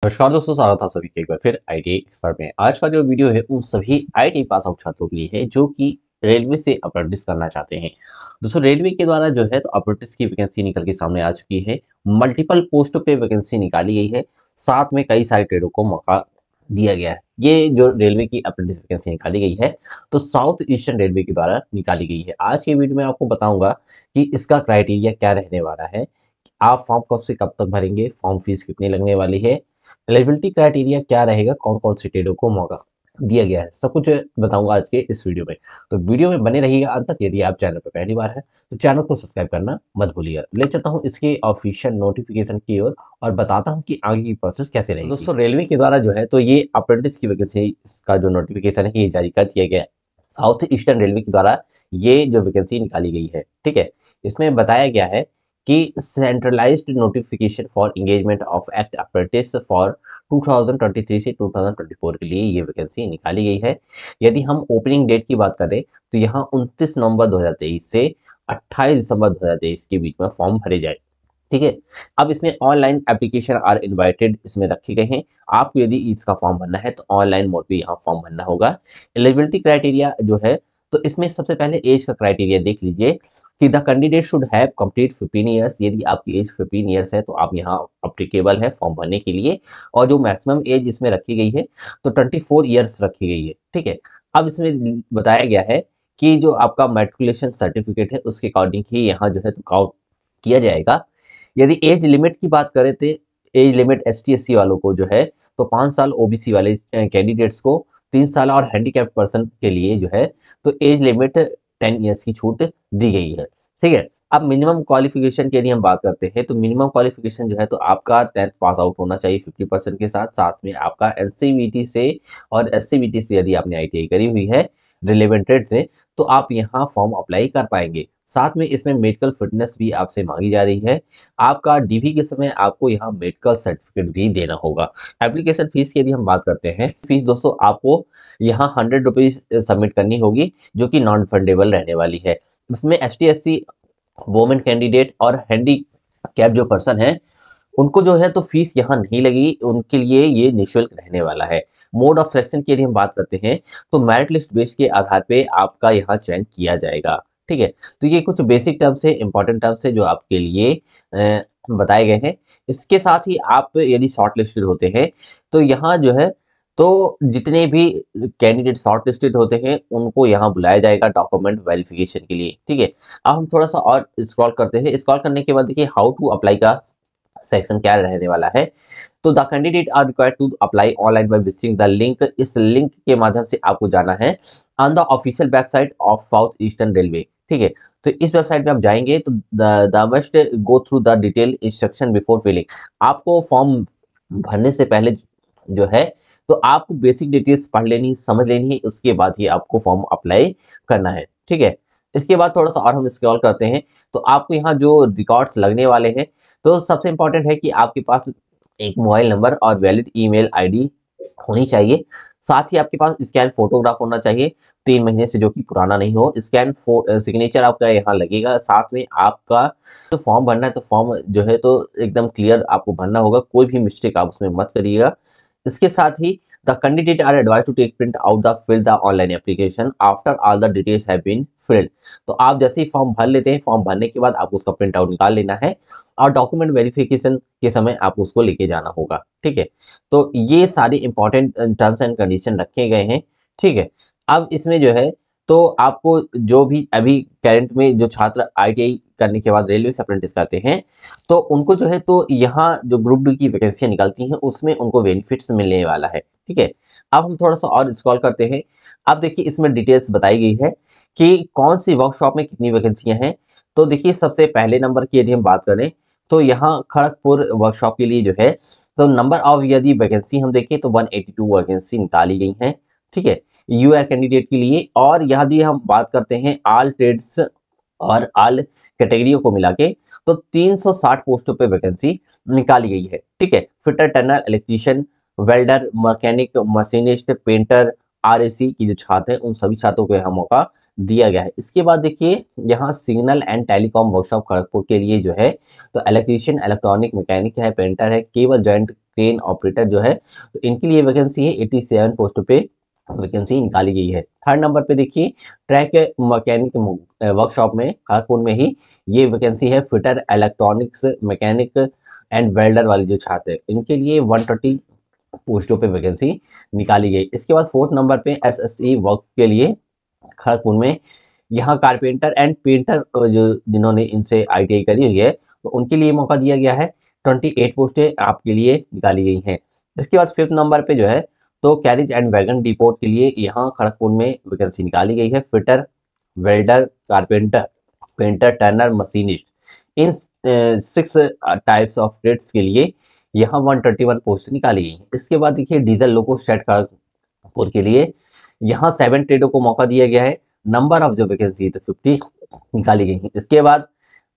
नमस्कार दोस्तों, स्वागत है आप सभी का एक बार फिर आईटीआई एक्सपर्ट में। आज का जो वीडियो है उन सभी आईटीआई पास आउट छात्रों के लिए है जो कि रेलवे से अप्रेंटिस करना चाहते हैं। दोस्तों, रेलवे के द्वारा जो है तो अप्रेंटिस की वैकेंसी निकल के सामने आ चुकी है। मल्टीपल पोस्ट पे वैकेंसी निकाली गई है, साथ में कई सारे ट्रेडों को मौका दिया गया है। ये जो रेलवे की अप्रेंटिस वैकेंसी निकाली गई है तो साउथ ईस्टर्न रेलवे के द्वारा निकाली गई है। आज की वीडियो में आपको बताऊंगा कि इसका क्राइटेरिया क्या रहने वाला है, आप फॉर्म कब से कब तक भरेंगे, फॉर्म फीस कितनी लगने वाली है, एलिजिबिलिटी क्राइटेरिया क्या रहेगा, कौन-कौन से ट्रेडों को मौका दिया गया है, सब कुछ बताऊँगा आज के इस वीडियो में। तो वीडियो में बने रहिएगा अंत तक। यदि आप चैनल पे पहली बार हैं, तो चैनल को सब्सक्राइब करना मत भूलिएगा। ले चलता हूँ इसके ऑफिशियल नोटिफिकेशन की ओर और बताता हूँ कि आगे की प्रोसेस कैसे रहेगी। दोस्तों, रेलवे के द्वारा जो है तो ये अप्रेंटिस की वैकेंसी इसका जो नोटिफिकेशन है ये जारी कर दिया गया है। साउथ ईस्टर्न रेलवे के द्वारा ये जो वैकेंसी निकाली गई है, ठीक है? इसमें बताया गया है कि centralised notification for engagement of act apprentice for 2023 से 2024 के लिए ये वैकेंसी निकाली गई है। यदि हम ओपनिंग डेट की बात करें तो यहाँ 29 नवंबर 2023 से 28 दिसंबर 2023 के बीच में फॉर्म भरे जाए, ठीक है? अब इसमें ऑनलाइन एप्लीकेशन आर इनवाइटेड इसमें रखे गए हैं। आपको यदि इसका फॉर्म भरना है तो ऑनलाइन मोड पे यहाँ फॉर्म भरना होगा। एलिजिबिलिटी क्राइटेरिया जो है तो इसमें सबसे पहले एज का क्राइटेरिया देख लीजिए कि the candidate should have complete 15 years. यदि आपकी एज 15 ईयर्स है तो आप यहाँ अप्लीकेबल है फॉर्म भरने के लिए। और जो मैक्सिमम एज इसमें रखी गई है तो 24 ईयर्स रखी गई है, ठीक है? अब इसमें बताया गया है कि जो आपका मैट्रिकुलेशन सर्टिफिकेट है उसके अकॉर्डिंग ही यहाँ जो है तो काउंट किया जाएगा। यदि एज लिमिट की बात करें तो एज लिमिट एसटी-एससी वालों को जो है तो 5 साल, ओबीसी वाले कैंडिडेट्स को 3 साल और हैंडीकैप्ड पर्सन के लिए जो है तो एज लिमिट 10 ईयर्स की छूट दी गई है, ठीक है? अब मिनिमम क्वालिफिकेशन की यदि हम बात करते हैं तो मिनिमम क्वालिफिकेशन जो है तो आपका 10th पास आउट होना चाहिए 50% के साथ। साथ में आपका एनसीवीटी से और एससीवीटी से यदि आपने आईटीआई करी हुई है रिलेवेंट ट्रेड से तो आप यहाँ फॉर्म अप्लाई कर पाएंगे। साथ में इसमें मेडिकल फिटनेस भी आपसे मांगी जा रही है। आपका डीवी के समय आपको यहाँ मेडिकल सर्टिफिकेट भी देना होगा। एप्लीकेशन फीस की यदि हम बात करते हैं, फीस दोस्तों आपको यहाँ 100 रुपीज़ सबमिट करनी होगी जो कि नॉन फंडेबल रहने वाली है। इसमें एसटी-एससी, वुमेन कैंडिडेट और हैंडीकैप जो पर्सन है उनको जो है तो फीस यहाँ नहीं लगी, उनके लिए ये निःशुल्क रहने वाला है। मोड ऑफ सिलेक्शन की यदि हम बात करते हैं तो मेरिट लिस्ट बेस के आधार पे आपका यहाँ चयन किया जाएगा, ठीक है? तो ये कुछ बेसिक टर्म्स है, इंपॉर्टेंट टर्म्स है जो आपके लिए बताए गए हैं। इसके साथ ही आप यदि शॉर्ट लिस्टेड होते हैं तो यहाँ जो है तो जितने भी कैंडिडेट शॉर्ट लिस्टेड होते हैं उनको यहाँ बुलाया जाएगा डॉक्यूमेंट वेरिफिकेशन के लिए, ठीक है? अब हम थोड़ा सा और स्क्रॉल करते हैं। स्क्रॉल करने के बाद देखिए हाउ टू अप्लाई का सेक्शन क्या रहने वाला है। तो the candidate are required to apply online by visiting the link. इस लिंक के माध्यम से आपको जाना है on the official website of South Eastern Railway, ठीक है? तो इस वेबसाइट पे आप जाएंगे तो the must go through the detail instruction before filling. आपको फॉर्म भरने से पहले जो है तो आपको बेसिक डिटेल्स पढ़ लेनी, समझ लेनी है, उसके बाद ही आपको फॉर्म अप्लाई करना है, ठीक है? इसके बाद थोड़ा सा और हम स्क्रॉल करते हैं तो आपको यहाँ जो रिकॉर्ड्स लगने वाले हैं तो सबसे इम्पोर्टेंट है कि आपके पास एक मोबाइल नंबर और वैलिड ईमेल आईडी होनी चाहिए। साथ ही आपके पास स्कैन फोटोग्राफ होना चाहिए 3 महीने से जो कि पुराना नहीं हो। स्कैन सिग्नेचर आपका यहाँ लगेगा। साथ में आपका जो फॉर्म भरना है तो फॉर्म जो है तो एकदम क्लियर आपको भरना होगा, कोई भी मिस्टेक आप उसमें मत करिएगा। इसके साथ ही the candidate are advise to take print out the fill the online application after all the details have been filled. तो आप जैसे ही फॉर्म भर लेते हैं, फॉर्म भरने के बाद आपको उसका प्रिंट आउट निकाल लेना है और डॉक्यूमेंट वेरिफिकेशन के समय आपको उसको लेके जाना होगा, ठीक है? तो ये सारे इंपॉर्टेंट टर्म्स एंड कंडीशन रखे गए हैं, ठीक है? अब इसमें जो है तो आपको जो भी अभी करंट में जो छात्र आईटीआई करने के बाद रेलवे से अप्रेंटिस करते हैं तो उनको जो है तो यहाँ जो ग्रुप डी की वैकेंसियाँ निकलती हैं उसमें उनको बेनिफिट्स मिलने वाला है, ठीक है? अब हम थोड़ा सा और स्क्रॉल करते हैं। अब देखिए इसमें डिटेल्स बताई गई है कि कौन सी वर्कशॉप में कितनी वैकेंसियाँ हैं। तो देखिए सबसे पहले नंबर की यदि हम बात करें तो यहाँ खड़गपुर वर्कशॉप के लिए जो है तो नंबर ऑफ यदि वैकेंसी हम देखें तो 182 वैकेंसी निकाली गई हैं, ठीक है? यूआर कैंडिडेट के लिए। और यदि हम बात करते हैं ऑल ट्रेड्स और ऑल कैटेगरियों को मिला के तो 360 पोस्टों पे वैकेंसी निकाली गई है, ठीक है? Fitter, turner, electrician, welder, mechanic, machinist, painter, RAC की जो छात्र हैं उन सभी छात्रों को यहाँ मौका दिया गया है। इसके बाद देखिए यहाँ signal and telecom workshop Kharagpur के लिए जो है तो इलेक्ट्रीशियन, इलेक्ट्रॉनिक, मैकेनिक है, पेंटर है, केबल जॉइंट क्रेन ऑपरेटर जो है, तो इनके लिए वैकेंसी है 87 पोस्टों पे वैकेंसी निकाली गई है। थर्ड नंबर पे देखिए ट्रैक मैकेनिक वर्कशॉप में खड़गपुर में ही ये वैकेंसी है। Fitter, electronics mechanic and welder वाले जो छात्र हैं इनके लिए 130 पोस्टों पे वैकेंसी निकाली गई। इसके बाद फोर्थ नंबर पे एसएससी वर्क के लिए खड़गपुर में यहाँ कारपेंटर एंड पेंटर जो जिन्होंने इनसे आईटीआई करी हुई है तो उनके लिए मौका दिया गया है। 28 पोस्टें आपके लिए निकाली गई हैं। इसके बाद फिफ्थ नंबर पे जो है तो कैरेज एंड वैगन डिपोट के लिए यहाँ खड़गपुर में वैकेंसी निकाली गई है। Fitter, welder, carpenter, painter, turner, machinist, इन 6 टाइप्स ऑफ ट्रेड्स के लिए यहाँ 131 पोस्ट निकाली गई हैं। इसके बाद देखिए डीजल लोको शेड खड़गपुर के लिए यहाँ 7 ट्रेडों को मौका दिया गया है। नंबर ऑफ जो वैकेंसी है तो 50 निकाली गई है। इसके बाद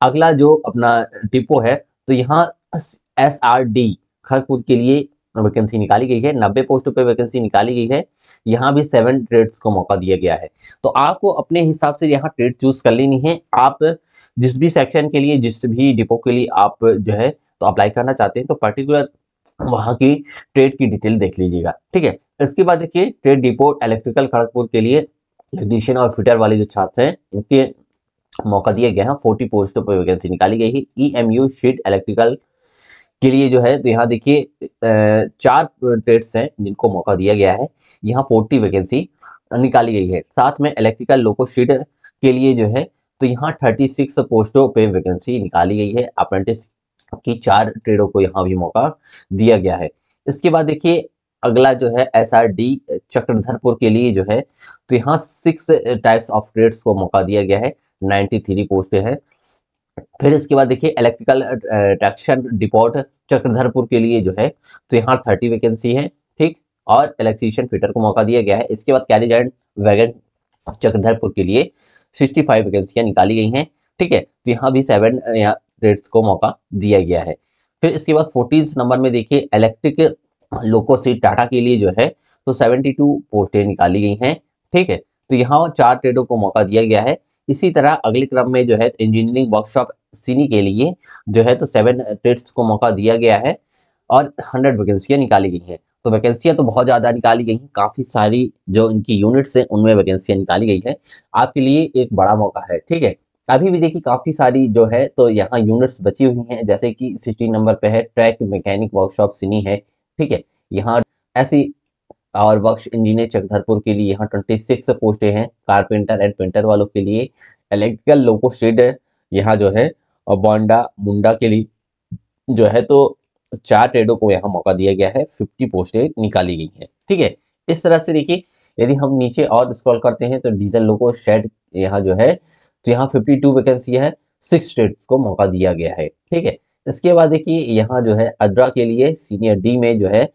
अगला जो अपना डिपो है तो यहाँ SRD खड़गपुर के लिए वैकेंसी निकाली गई है। 90 पोस्टों पे वैकेंसी निकाली गई है। यहाँ भी 7 ट्रेड्स को मौका दिया गया है। तो आपको अपने हिसाब से यहाँ ट्रेड चूज कर लेनी है। आप जिस भी सेक्शन के लिए, जिस भी डिपो के लिए आप जो है तो अप्लाई करना चाहते हैं तो पर्टिकुलर वहाँ की ट्रेड की डिटेल देख लीजिएगा, ठीक है। इसके बाद देखिए ट्रेड डिपो इलेक्ट्रिकल खड़गपुर के लिए इलेक्ट्रीशियन और फिटर वाले जो छात्र हैं इनके मौका दिया गया है। 40 पोस्टों पर वैकेंसी निकाली गई है। EMU शीट इलेक्ट्रिकल के लिए जो है तो यहाँ देखिए 4 ट्रेड्स हैं जिनको मौका दिया गया है। यहाँ 40 वैकेंसी निकाली गई है। साथ में इलेक्ट्रिकल लोको शीट के लिए जो है तो यहाँ 36 पोस्टों पे वैकेंसी निकाली गई है। अप्रेंटिस की 4 ट्रेडों को यहाँ भी मौका दिया गया है। इसके बाद देखिए अगला जो है SRD चक्रधरपुर के लिए जो है तो यहाँ 6 टाइप्स ऑफ ट्रेड्स को मौका दिया गया है। 93 पोस्टें हैं। फिर इसके बाद देखिए इलेक्ट्रिकल ट्रैक्शन डिपोट चक्रधरपुर के लिए जो है तो यहाँ 30 वैकेंसी है, ठीक। और इलेक्ट्रीशियन फिटर को मौका दिया गया है। इसके बाद कैरेज एंड वैगन चक्रधरपुर के लिए 65 वैकेंसियाँ निकाली गई हैं, ठीक है। तो यहाँ भी 7 ट्रेड्स को मौका दिया गया है। फिर इसके बाद 14 नंबर में देखिए इलेक्ट्रिक लोको सीट टाटा के लिए जो है तो 72 पोस्टें निकाली गई हैं, ठीक है। तो यहाँ 4 ट्रेडों को मौका दिया गया है। इसी तरह अगले क्रम में जो है इंजीनियरिंग वर्कशॉप सीनी के लिए जो है तो 7 ट्रेड्स को मौका दिया गया है और 100 वैकेंसियाँ निकाली गई हैं। तो वैकेंसियाँ तो बहुत ज़्यादा निकाली गई हैं, काफ़ी सारी जो इनकी यूनिट्स हैं उनमें वैकेंसियाँ निकाली गई है। आपके लिए एक बड़ा मौका है, ठीक है। अभी भी देखिए काफ़ी सारी जो है तो यहाँ यूनिट्स बची हुई हैं, जैसे कि 16 नंबर पे है ट्रैक मैकेनिक वर्कशॉप सीनी है, ठीक है। यहाँ ऐसी और वर्क्स इंजीनियर चक्रधरपुर के लिए यहाँ 26 पोस्टें हैं। कारपेंटर एंड पेंटर वालों के लिए इलेक्ट्रिकल लोको शेड यहाँ जो है और बोंडा मुंडा के लिए जो है तो 4 ट्रेडों को यहाँ मौका दिया गया है। 50 पोस्टें निकाली गई हैं, ठीक है। इस तरह से देखिए यदि हम नीचे और स्क्रॉल करते हैं तो डीजल लोको शेड यहाँ जो है तो यहाँ 52 वैकेंसी है। 6 ट्रेड्स को मौका दिया गया है, ठीक है। इसके बाद देखिए यहाँ जो है अड्रा के लिए सीनियर डी में जो है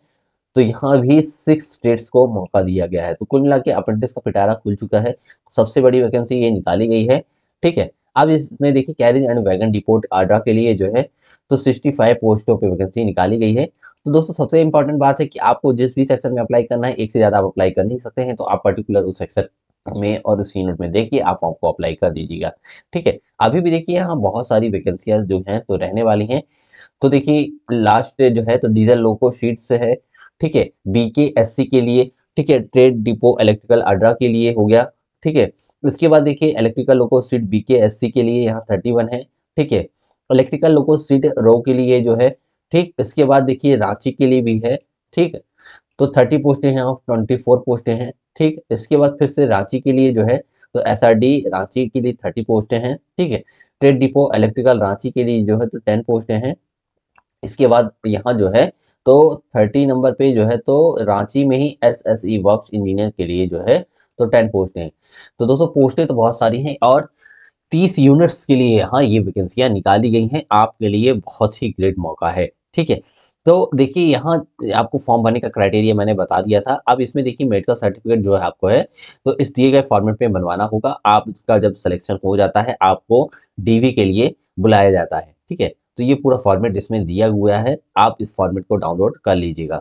तो यहाँ भी 6 स्टेट्स को मौका दिया गया है। तो कुल मिला के अप्रेंटिस का पिटारा खुल चुका है। सबसे बड़ी वैकेंसी ये निकाली गई है, ठीक है। अब इसमें देखिए कैरेज एंड वैगन डिपोट आड्रा के लिए जो है तो 65 पोस्टों पे वैकेंसी निकाली गई है। तो दोस्तों सबसे इंपॉर्टेंट बात है कि आपको जिस भी सेक्शन में अप्लाई करना है, एक से ज़्यादा आप अप्लाई कर नहीं सकते हैं, तो आप पर्टिकुलर उस सेक्शन में और उस यूनिट में देखिए आप फॉर्म को अप्लाई कर दीजिएगा, ठीक है। अभी भी देखिए यहाँ बहुत सारी वैकेंसियाँ जो हैं तो रहने वाली हैं। तो देखिए लास्ट जो है तो डीजल लोको शीट्स है, ठीक है। BKSC के लिए, ठीक है। ट्रेड डिपो इलेक्ट्रिकल अड्रा के लिए हो गया, ठीक है। इसके बाद देखिए इलेक्ट्रिकल लोको सीट BKSC के लिए यहाँ 31 है, ठीक है। इलेक्ट्रिकल लोको सीट रो के लिए जो है, ठीक। इसके बाद देखिए रांची के लिए भी है, ठीक। तो 30 पोस्टें हैं और 24 पोस्टें हैं, ठीक। इसके बाद फिर से रांची के लिए जो है तो SRD रांची के लिए 30 पोस्टें हैं, ठीक है। ट्रेड डिपो इलेक्ट्रिकल रांची के लिए जो है तो 10 पोस्टें हैं। इसके बाद यहाँ जो है तो 30 नंबर पे जो है तो रांची में ही SSE वर्क्स इंजीनियर के लिए जो है तो 10 पोस्ट हैं। तो दोस्तों पोस्टें तो बहुत सारी हैं और 30 यूनिट्स के लिए यहाँ ये वैकेंसियाँ निकाली गई हैं। आपके लिए बहुत ही ग्रेट मौका है, ठीक है। तो देखिए यहाँ आपको फॉर्म भरने का क्राइटेरिया मैंने बता दिया था। अब इसमें देखिए मेडिकल सर्टिफिकेट जो है आपको है तो इस दिए गए फॉर्मेट में बनवाना होगा। आपका जब सिलेक्शन हो जाता है आपको DV के लिए बुलाया जाता है, ठीक है। तो ये पूरा फॉर्मेट इसमें दिया हुआ है, आप इस फॉर्मेट को डाउनलोड कर लीजिएगा।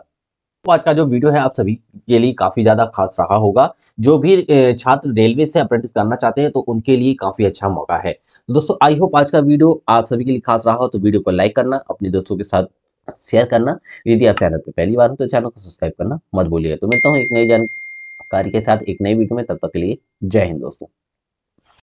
तो आज का जो वीडियो है आप सभी के लिए काफ़ी ज़्यादा खास रहा होगा। जो भी छात्र रेलवे से अप्रेंटिस करना चाहते हैं तो उनके लिए काफ़ी अच्छा मौका है। तो दोस्तों आई होप आज का वीडियो आप सभी के लिए खास रहा हो, तो वीडियो को लाइक करना, अपने दोस्तों के साथ शेयर करना। यदि आप चैनल पे पहली बार हो तो चैनल को सब्सक्राइब करना मत भूलिएगा। तो मिलता हूँ एक नई जानकारी के साथ एक नई वीडियो में, तब तक के लिए जय हिंद दोस्तों।